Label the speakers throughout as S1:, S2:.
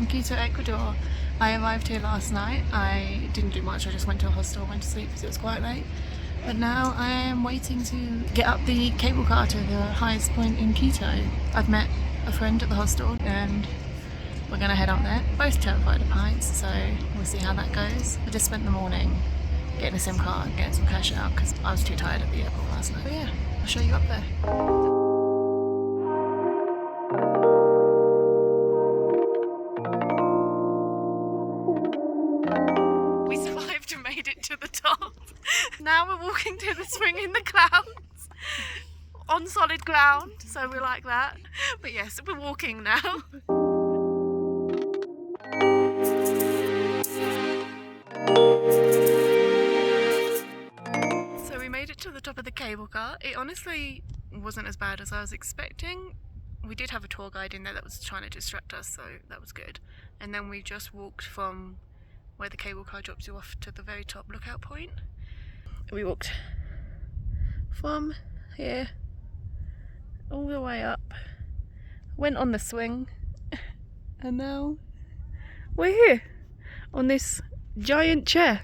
S1: from Quito, Ecuador. I arrived here last night. I didn't do much, I just went to a hostel, went to sleep because it was quite late. But now I am waiting to get up the cable car to the highest point in Quito. I've met a friend at the hostel and we're going to head up there. Both terrified of heights, so we'll see how that goes. I just spent the morning getting a SIM card and getting some cash out because I was too tired at the airport last night. But yeah, I'll show you up there. We survived and made it to the top. Now we're walking to the swing in the clouds on solid ground, so we like that. But yes, we're walking now. So we made it to the top of the cable car. It honestly wasn't as bad as I was expecting. We did have a tour guide in there that was trying to distract us, so that was good. And then we just walked from where the cable car drops you off to the very top lookout point. We walked from here all the way up, went on the swing, and now we're here on this giant chair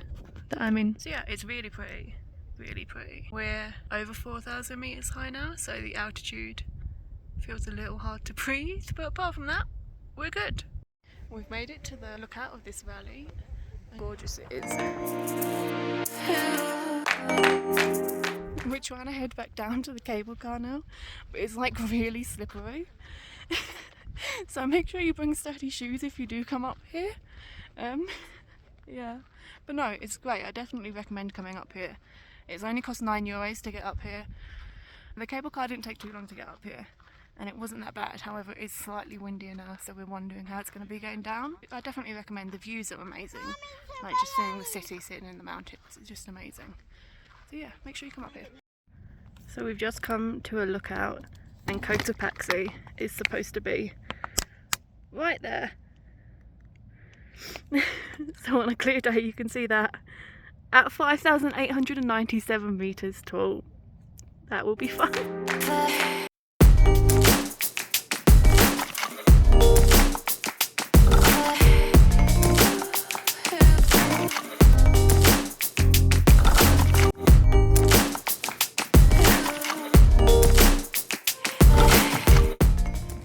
S1: that I'm in. So yeah, it's really pretty, really pretty. We're over 4,000 meters high now, so the altitude feels a little hard to breathe, but apart from that, we're good. We've made it to the lookout of this valley. Gorgeous it is. We're trying to head back down to the cable car now, but it's like really slippery. So make sure you bring sturdy shoes if you do come up here. Yeah, but no, it's great. I definitely recommend coming up here. It's only cost €9 to get up here. The cable car didn't take too long to get up here, and it wasn't that bad. However, it's slightly windier now, so we're wondering how it's going to be going down. I definitely recommend. The views are amazing. Like just seeing the city sitting in the mountains, it's just amazing. So yeah, make sure you come up here. So we've just come to a lookout, and Cotopaxi is supposed to be right there. So on a clear day you can see that at 5,897 meters tall. That will be fun.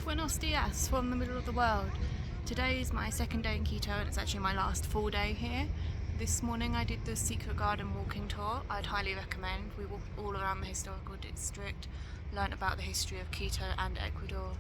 S1: Buenos dias from the middle of the world. Today is my second day in Quito and it's actually my last full day here. This morning I did the Secret Garden walking tour. I'd highly recommend. We walked all around the historical district, learnt about the history of Quito and Ecuador.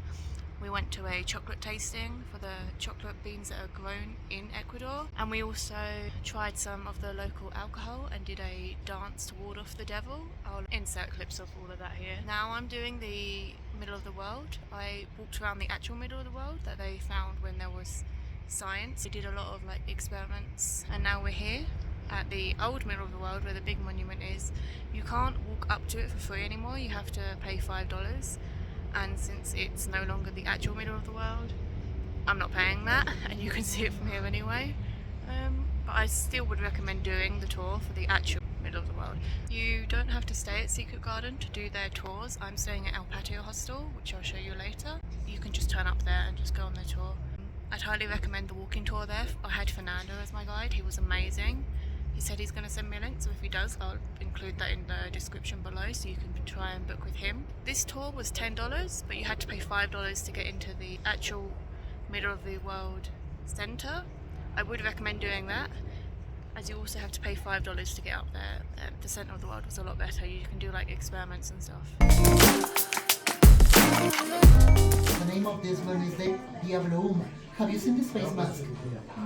S1: We went to a chocolate tasting for the chocolate beans that are grown in Ecuador, and we also tried some of the local alcohol and did a dance to ward off the devil. I'll insert clips of all of that here. Now I'm doing the middle of the world. I walked around the actual middle of the world that they found when there was science. We did a lot of like experiments, and now we're here at the old middle of the world where the big monument is. You can't walk up to it for free anymore, you have to pay $5, and since it's no longer the actual middle of the world, I'm not paying that, and you can see it from here anyway. But I still would recommend doing the tour for the actual middle of the world. You don't have to stay at Secret Garden to do their tours. I'm staying at El Patio Hostel, which I'll show you later. You can just turn up there and just go on their tour. I'd highly recommend the walking tour there. I had Fernando as my guide. He was amazing. He said he's going to send me a link, so if he does, I'll include that in the description below so you can try and book with him. This tour was $10, but you had to pay $5 to get into the actual middle of the world centre. I would recommend doing that, as you also have to pay $5 to get up there. The centre of the world was a lot better. You can do like experiments and stuff.
S2: The name of this one is the Diablo. Have you seen this face mask?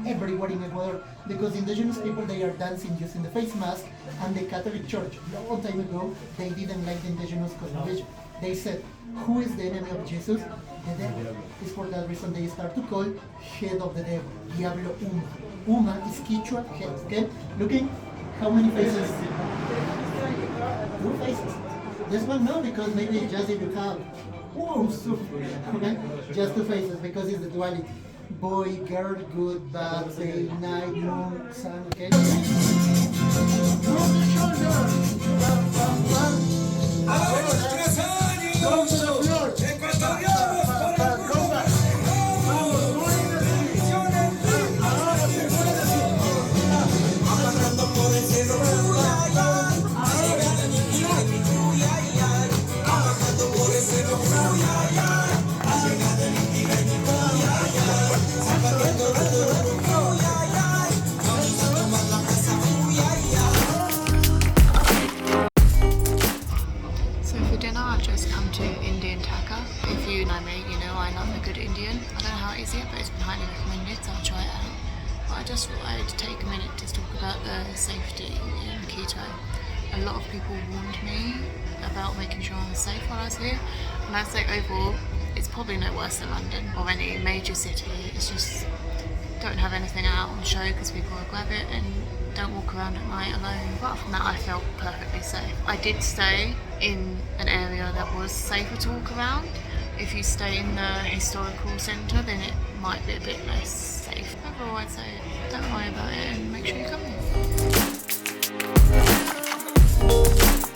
S2: Everywhere in Ecuador, because indigenous people, they are dancing using the face mask, and the Catholic Church, a long time ago, they didn't like the indigenous cosmovision. They said, who is the enemy of Jesus? The devil. It's for that reason they start to call head of the devil, Diablo Uma. Uma is Quechua head, okay? Looking, how many faces? 2 faces. This one no, because maybe just if you have, whoa, super, okay? Just 2 faces, because it's the duality. Boy, girl, good, bad, day, night, moon, sun, okay?
S1: dinner, I've just come to Indian Taka. If you know me, you know I love a good Indian. I don't know how it is yet, but it's been highly recommended, so I'll try it out. But I just thought I'd take a minute to talk about the safety in Quito. A lot of people warned me about making sure I was safe while I was here. And I'd say overall, it's probably no worse than London or any major city. It's just don't have anything out on show because people will grab it, and don't walk around at night alone. Apart from that, I felt perfectly safe. I did stay in an area that was safer to walk around. If you stay in the historical centre, then it might be a bit less safe. Overall, I'd say don't worry about it and make sure you come here.